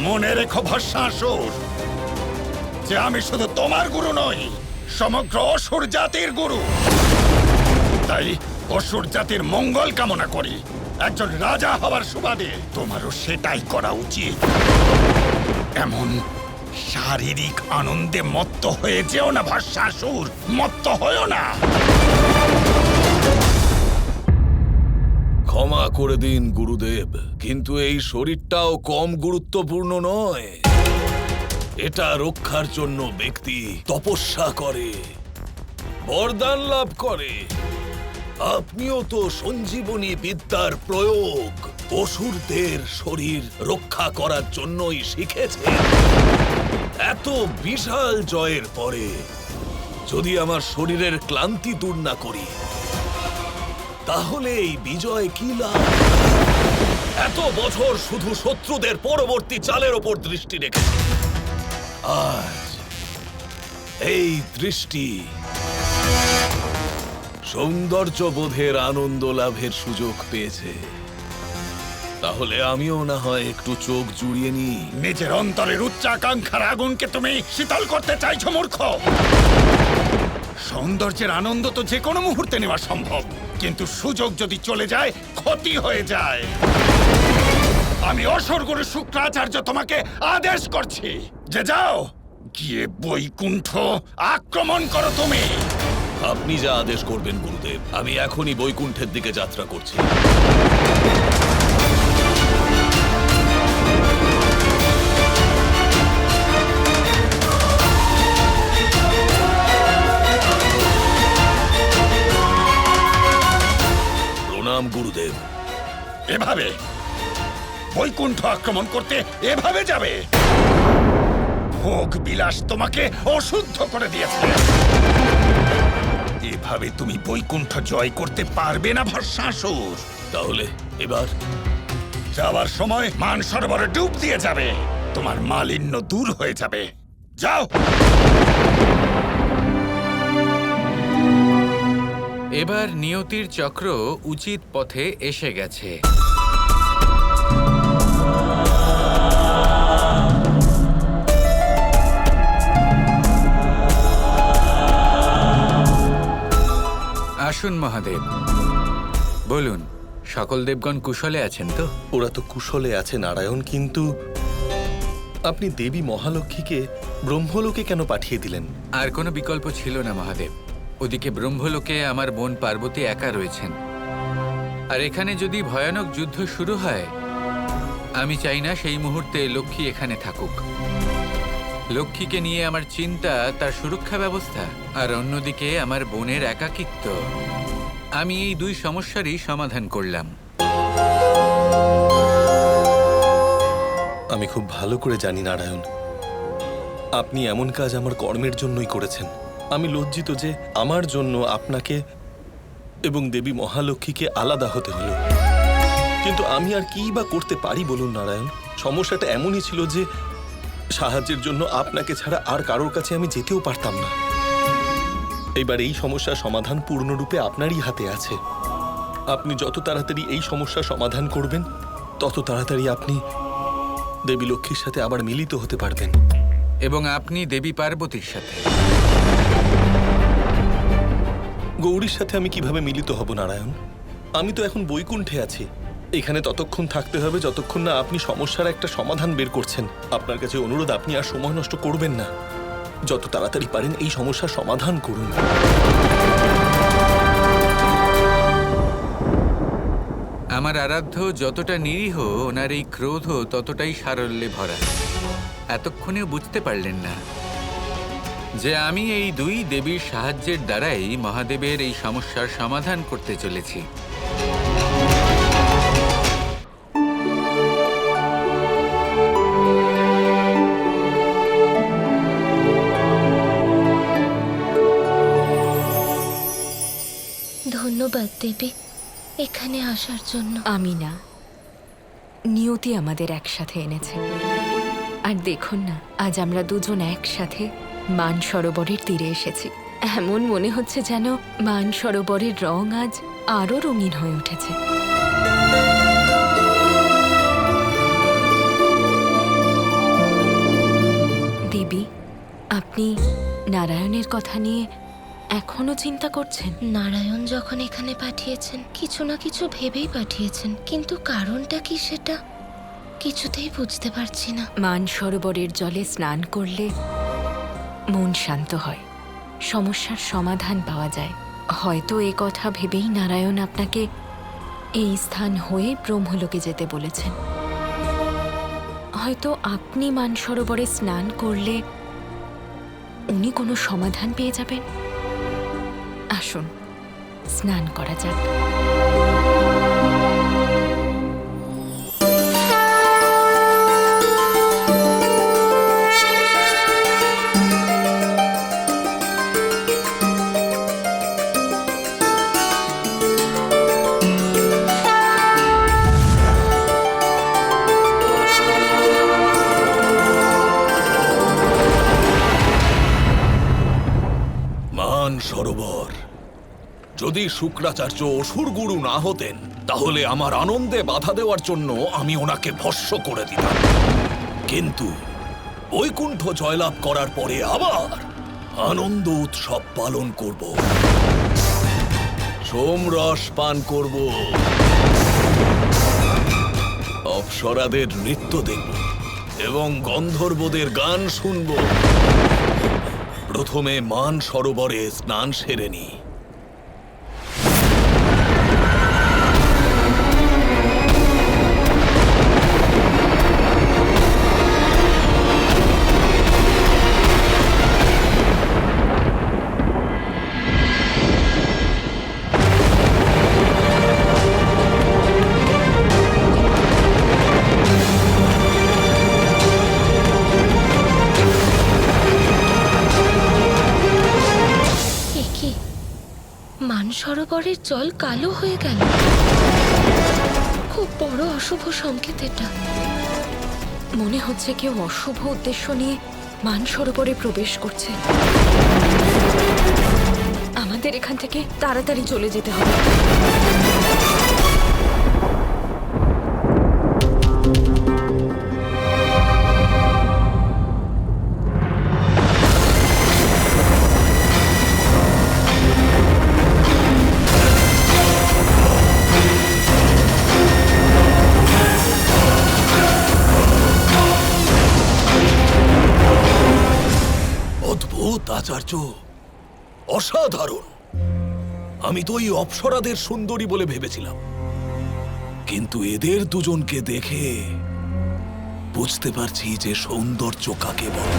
মনে রেখো ভস্মাসুর, যে আমি শুধু তোমার গুরু নই, সমগ্র অসুর জাতির গুরু। তাই অসুর জাতির মঙ্গল কামনা করি। একজন রাজা হওয়ার সুবাদে তোমারও সেটাই করা উচিত। এমন শারীরিক আনন্দে মত্ত হয়ে যেও না ভস্মাসুর, মত্ত হয়েও না। ক্ষমা করে দিন গুরুদেব, কিন্তু এই শরীরটাও কম গুরুত্বপূর্ণ নয়। এটা রক্ষার জন্য ব্যক্তি তপস্যা করে, বরদান লাভ করে। আপনিও তো সঞ্জীবনী বিদ্যার প্রয়োগ অসুরদের শরীর রক্ষা করার জন্যই শিখেছেন। এত বিশাল জয়ের পরে যদি আমার শরীরের ক্লান্তি দূর না করি, তাহলে এই বিজয় কি লাভ? এত বছর শুধু শত্রুদের পরবর্তী চালের ওপর দৃষ্টি রেখেছি। আজ এই দৃষ্টি সৌন্দর্য বোধের আনন্দ লাভের সুযোগ পেয়েছে। তাহলে আমিও না হয় একটু চোখ জুড়িয়ে নি। নিজের অন্তরের উচ্চাকাঙ্ক্ষার আগুনকে তুমি শীতল করতে চাইছো মূর্খ। সৌন্দর্যের আনন্দ তো যে কোনো মুহূর্তে নেওয়া সম্ভব, কিন্তু সুযোগ যদি চলে যায় ক্ষতি হয়ে যায়। আমি অসুর গুরু শুক্রাচার্য তোমাকে আদেশ করছি যে যাও, গিয়ে বৈকুণ্ঠ আক্রমণ করো তুমি। আপনি যা আদেশ করবেন গুরুদেব, আমি এখনই বৈকুণ্ঠের দিকে যাত্রা করছি। প্রণাম গুরুদেব। এভাবে বৈকুণ্ঠ আক্রমণ করতে এভাবে যাবে? ভোগ বিলাস তোমাকে অশুদ্ধ করে দিয়েছে। এভাবে তুমি বৈকুণ্ঠ জয় করতে পারবে না ভস্মাসুর। তাহলে এবার যাওয়ার সময় মান সরোবরে ডুব দিয়ে যাবে, তোমার মালিন্য দূর হয়ে যাবে। যাও। এবার নিয়তির চক্র উচিত পথে এসে গেছে। আসুন মহাদেব, বলুন সকল দেবগণ কুশলে আছেন তো? ওরা তো কুশলে আছে নারায়ণ, কিন্তু আপনি দেবী মহালক্ষ্মীকে ব্রহ্মলোকে কেন পাঠিয়ে দিলেন? আর কোনো বিকল্প ছিল না মহাদেব। ওদিকে ব্রহ্মলোকে আমার বোন পার্বতী একা রয়েছেন, আর এখানে যদি ভয়ানক যুদ্ধ শুরু হয়, আমি চাই না সেই মুহূর্তে লক্ষ্মী এখানে থাকুক। লক্ষ্মীকে নিয়ে আমার চিন্তা তার সুরক্ষা ব্যবস্থা, আর অন্যদিকে আমার বোনের একাকিত্ব। আমি এই দুই সমস্যারই সমাধান করলাম। আমি খুব ভালো করে জানি নারায়ণ, আপনি এমন কাজ আমার কর্মের জন্যই করেছেন। আমি লজ্জিত যে আমার জন্য আপনাকে এবং দেবী মহালক্ষ্মীকে আলাদা হতে হলো, কিন্তু আমি আর কি বা করতে পারি বলুন নারায়ণ? সমস্যাটা এমনই ছিল যে সাহায্যের জন্য আপনাকে ছাড়া আর কারোর কাছে আমি যেতেও পারতাম না। এইবার এই সমস্যার সমাধান পূর্ণরূপে আপনারই হাতে আছে। আপনি যত তাড়াতাড়ি এই সমস্যার সমাধান করবেন, তত তাড়াতাড়ি আপনি দেবী লক্ষ্মীর সাথে আবার মিলিত হতে পারবেন। এবং আপনি দেবী পার্বতীর সাথে। গৌরীর সাথে আমি কিভাবে মিলিত হব নারায়ণ? আমি তো এখন বৈকুণ্ঠে আছি। এখানে ততক্ষণ থাকতে হবে যতক্ষণ না আপনি সমস্যার একটা সমাধান বের করছেন। আপনার কাছে অনুরোধ, আপনি আর সময় নষ্ট করবেন না। যত তাড়াতাড়ি পারেন এই সমস্যার সমাধান করুন। আমার আরাধ্য যতটা নিরীহ, ওনার এই ক্রোধ ততটাই সারল্যে ভরা। এতক্ষণেও বুঝতে পারলেন না যে আমি এই দুই দেবীর সাহায্যের দ্বারাই মহাদেবের এই সমস্যার সমাধান করতে চলেছি। ধন্যবাদ দেবী এখানে আসার জন্য। আমি না, নিয়তি আমাদের একসাথে এনেছে। আর দেখুন না, আজ আমরা দুজন একসাথে মান সরোবরের তীরে এসেছি। এমন মনে হচ্ছে যেন মান সরোবরের রং আজ আরো রঙিন হয়ে উঠেছে। আপনি নারায়ণের কথা নিয়ে এখনো চিন্তা করছেন? নারায়ণ যখন এখানে পাঠিয়েছেন কিছু না কিছু ভেবেই পাঠিয়েছেন, কিন্তু কারণটা কি সেটা কিছুতেই বুঝতে পারছি না। মান সরোবরের জলে স্নান করলে মন শান্ত হয়, সমস্যার সমাধান পাওয়া যায়। হয়তো এ কথা ভেবেই নারায়ণ আপনাকে এই স্থান হয়ে ব্রহ্মলোকে যেতে বলেছেন। হয়তো আপনি মান সরোবরে স্নান করলে উনি কোনো সমাধান পেয়ে যাবেন। আসুন স্নান করা যাক। মান সরোবর, যদি শুক্রাচার্য অসুর গুরু না হতেন তাহলে আমার আনন্দে বাধা দেওয়ার জন্য আমি ওনাকে ভস্ম করে দিতাম। কিন্তু বৈকুণ্ঠ জয়লাভ করার পরে আবার আনন্দ উৎসব পালন করব, সোমরস পান করব, অপ্সরাদের নৃত্য দেখব এবং গন্ধর্বদের গান শুনব। প্রথমে মান সরোবরে স্নান সেরে নি। এ কি, মান সরোবরের জল কালো হয়ে গেল? খুব বড় অশুভ সংকেত এটা। মনে হচ্ছে কেউ অশুভ উদ্দেশ্য নিয়ে মান সরোবরে প্রবেশ করছে। আমাদের এখান থেকে তাড়াতাড়ি চলে যেতে হবে। অদ্ভুত আচার্য, অসাধারণ। আমি তো এই অপ্সরাদের সুন্দরী বলে ভেবেছিলাম, কিন্তু এদের দুজনকে দেখে বুঝতে পারছি যে সৌন্দর্য কাকে বলে।